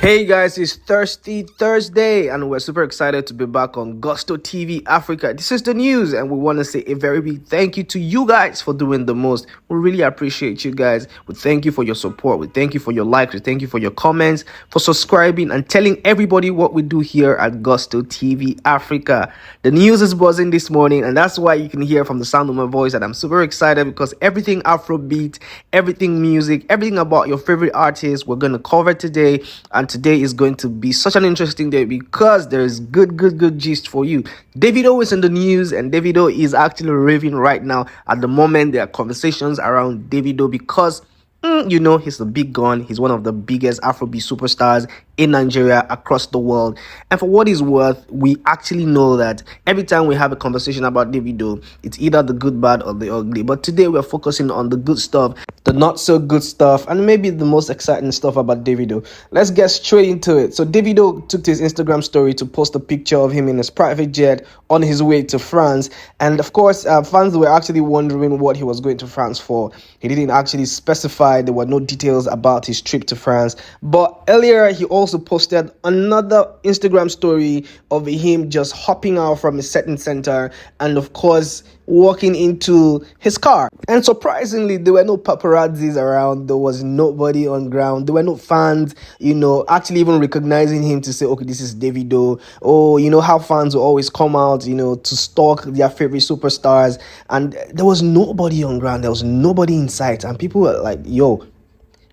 Hey guys, it's Thirsty Thursday, and we're super excited to be back on Gusto TV Africa. This is the news, and we want to say a very big thank you to you guys for doing the most. We really appreciate you guys. We thank you for your support. We thank you for your likes. We thank you for your comments, for subscribing, and telling everybody what we do here at Gusto TV Africa. The news is buzzing this morning, and that's why you can hear from the sound of my voice that I'm super excited because everything Afrobeat, everything music, everything about your favorite artists, we're going to cover today. And today is going to be such an interesting day because there is good gist for you. Davido is in the news, and Davido is actually raving right now. At the moment, there are conversations around Davido because he's the big gun. He's one of the biggest Afrobeat superstars in Nigeria, across the world. And for what it's worth, we actually know that every time we have a conversation about Davido, it's either the good, bad, or the ugly. But today we're focusing on the good stuff, the not so good stuff, and maybe the most exciting stuff about Davido. Let's get straight into it. So Davido took to his Instagram story to post a picture of him in his private jet on his way to France. And of course, fans were actually wondering what he was going to France for. He didn't actually specify. There were no details about his trip to France. But earlier, he also posted another Instagram story of him just hopping out from his setting center and, of course, walking into his car. And surprisingly, there were no paparazzis around. There was nobody on ground. There were no fans, actually even recognizing him to say, okay, this is Davido. Oh, how fans will always come out, to stalk their favorite superstars. And there was nobody on ground. There was nobody in sight. And people were like, yo,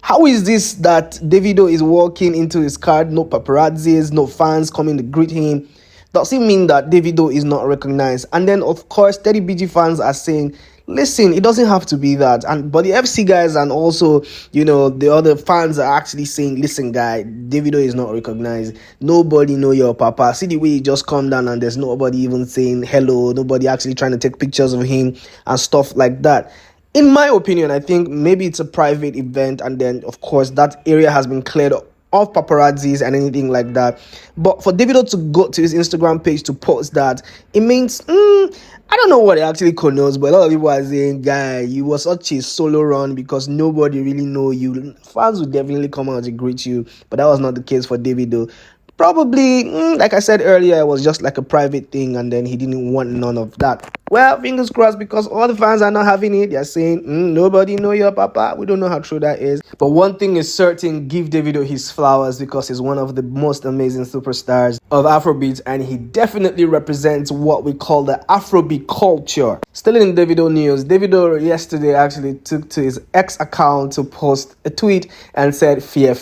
how is this that Davido is walking into his car, no paparazzis, no fans coming to greet him? Does it mean that Davido is not recognized? And then, of course, 30BG fans are saying, listen, it doesn't have to be that. But the FC guys and also, the other fans are actually saying, listen, guy, Davido is not recognized. Nobody know your papa. See the way he just come down and there's nobody even saying hello, nobody actually trying to take pictures of him and stuff like that. In my opinion, I think maybe it's a private event, and then, of course, that area has been cleared of paparazzis and anything like that. But for Davido to go to his Instagram page to post that, it means, I don't know what it actually connotes, but a lot of people are saying, guy, you were such a solo run because nobody really know you. Fans would definitely come out to greet you, but that was not the case for Davido. Probably, like I said earlier, it was just like a private thing, and then he didn't want none of that. Well, fingers crossed, because all the fans are not having it. They're saying, nobody know your papa. We don't know how true that is. But one thing is certain, give Davido his flowers because he's one of the most amazing superstars of Afrobeat, and he definitely represents what we call the Afrobeat culture. Still in Davido news, Davido yesterday actually took to his X account to post a tweet and said, fear.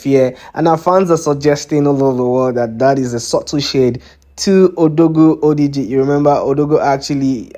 And our fans are suggesting all over the world that is a subtle shade to Odogo ODG. You remember Odogo actually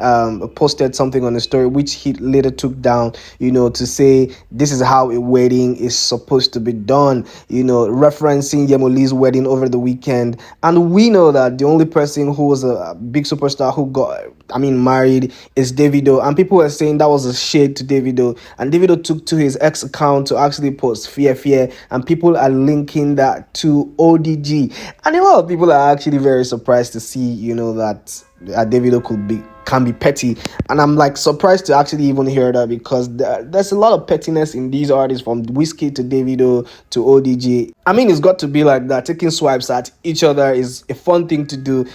posted something on the story which he later took down, to say this is how a wedding is supposed to be done, referencing Yemoli's wedding over the weekend. And we know that the only person who was a big superstar who got married is Davido, and people were saying that was a shade to Davido, and Davido took to his X account to actually post fear, and people are linking that to ODG, and a lot of people are actually very surprised to see that Davido can be petty. And I'm like surprised to actually even hear that, because there's a lot of pettiness in these artists, from Whiskey to Davido to ODG. It's got to be like that. Taking swipes at each other is a fun thing to do.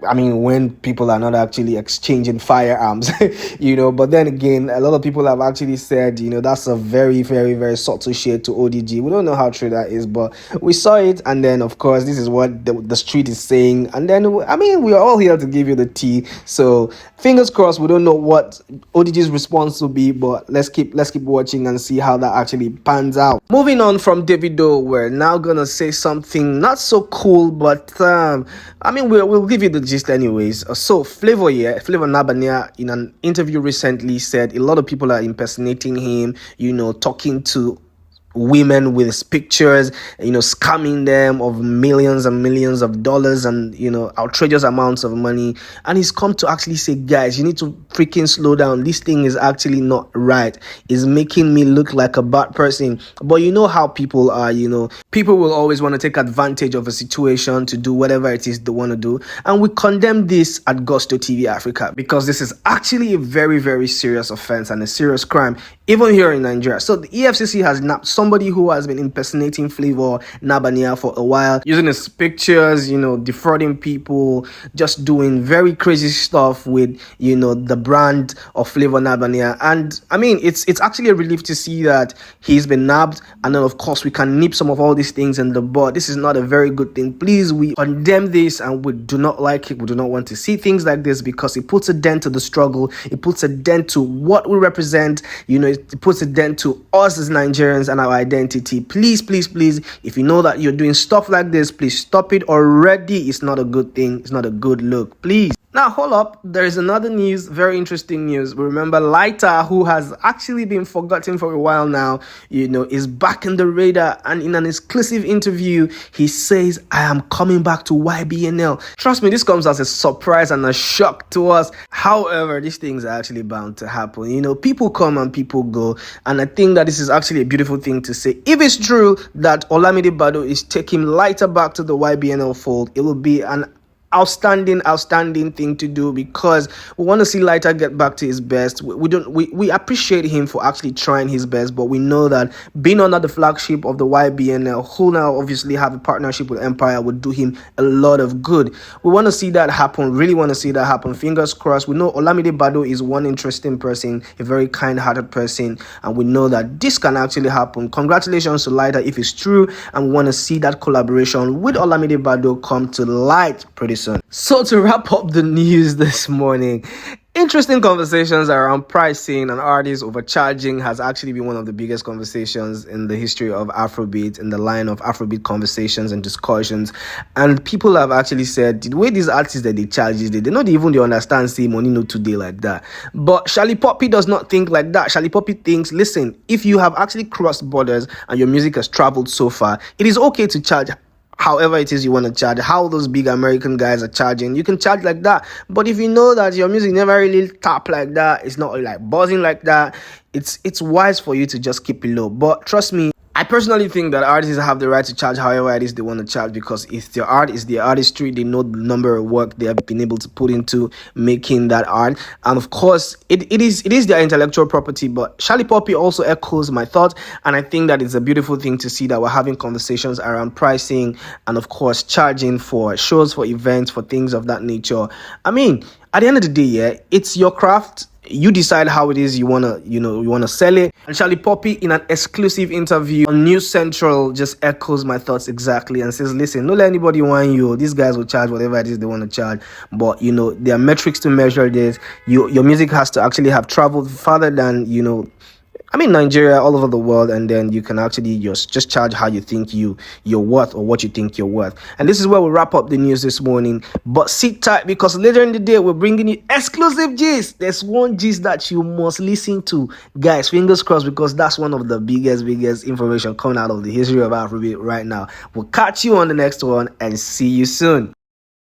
When people are not actually exchanging firearms, but then again, a lot of people have actually said, that's a very, very, very subtle shade to ODG. We don't know how true that is, but we saw it. And then, of course, this is what the street is saying. And then, we are all here to give you the tea. So fingers crossed. We don't know what ODG's response will be, but let's keep watching and see how that actually pans out. Moving on from Davido, we're now going to say something not so cool, but, we'll give you the gist anyways. So Flavor Nabania, in an interview recently, said a lot of people are impersonating him, talking to women with his pictures, scamming them of millions and millions of dollars and outrageous amounts of money. And he's come to actually say, guys, you need to freaking slow down. This thing is actually not right. It's making me look like a bad person. But you know how people are, people will always want to take advantage of a situation to do whatever it is they want to do. And we condemn this at Gusto TV Africa because this is actually a very, very serious offense and a serious crime, even here in Nigeria. So the EFCC has nabbed somebody who has been impersonating Flavor Nabania for a while, using his pictures, defrauding people, just doing very crazy stuff with, the brand of Flavor Nabania. And I mean, it's actually a relief to see that he's been nabbed. And then, of course, we can nip some of all these things in the bud. This is not a very good thing. Please, we condemn this and we do not like it. We do not want to see things like this because it puts a dent to the struggle. It puts a dent to what we represent. It puts a dent to us as Nigerians and our identity. Please, please, please, if you know that you're doing stuff like this, please stop it already. It's not a good thing. It's not a good look. Please. Now, hold up. There is another news, very interesting news. We remember Lighter, who has actually been forgotten for a while now, is back in the radar. And in an exclusive interview, he says, I am coming back to YBNL. Trust me, this comes as a surprise and a shock to us. However, these things are actually bound to happen. People come and people go. And I think that this is actually a beautiful thing to say. If it's true that Olamide Bado is taking Lighter back to the YBNL fold, it will be an outstanding thing to do because we want to see Lighter get back to his best. We appreciate him for actually trying his best, but we know that being under the flagship of the YBNL, who now obviously have a partnership with Empire, would do him a lot of good. We want to see that happen, really want to see that happen. Fingers crossed. We know Olamide Bado is one interesting person, a very kind-hearted person, and we know that this can actually happen. Congratulations to Lighter if it's true, and we want to see that collaboration with Olamide Bado come to light pretty soon. So to wrap up the news this morning, interesting conversations around pricing and artists overcharging has actually been one of the biggest conversations in the history of Afrobeat, in the line of Afrobeat conversations and discussions. And people have actually said the way these artists that they charge is they not even they understand say money no today like that. But Shallipopi does not think like that. Shallipopi thinks, listen, if you have actually crossed borders and your music has traveled so far, it is okay to charge however it is you want to charge. How those big American guys are charging, you can charge like that. But if you know that your music never really tap like that, it's not like buzzing like that, it's wise for you to just keep it low. But trust me, I personally think that artists have the right to charge however it is they want to charge, because it's their art, it's their artistry. They know the number of work they have been able to put into making that art, and of course it is their intellectual property. But Shallipopi also echoes my thought, and I think that it's a beautiful thing to see that we're having conversations around pricing and of course charging for shows, for events, for things of that nature. I mean, at the end of the day, yeah, it's your craft. You decide how it is you wanna sell it. And Shallipopi, in an exclusive interview on News Central, just echoes my thoughts exactly and says, listen, don't let anybody want you. These guys will charge whatever it is they want to charge. But there are metrics to measure this. Your music has to actually have traveled farther than Nigeria, all over the world, and then you can actually just charge how you think you're worth, or what you think you're worth. And this is where we wrap up the news this morning. But sit tight, because later in the day we're bringing you exclusive gist. There's one gist that you must listen to, guys. Fingers crossed, because that's one of the biggest information coming out of the history of Afrobeat right now. We'll catch you on the next one and see you soon.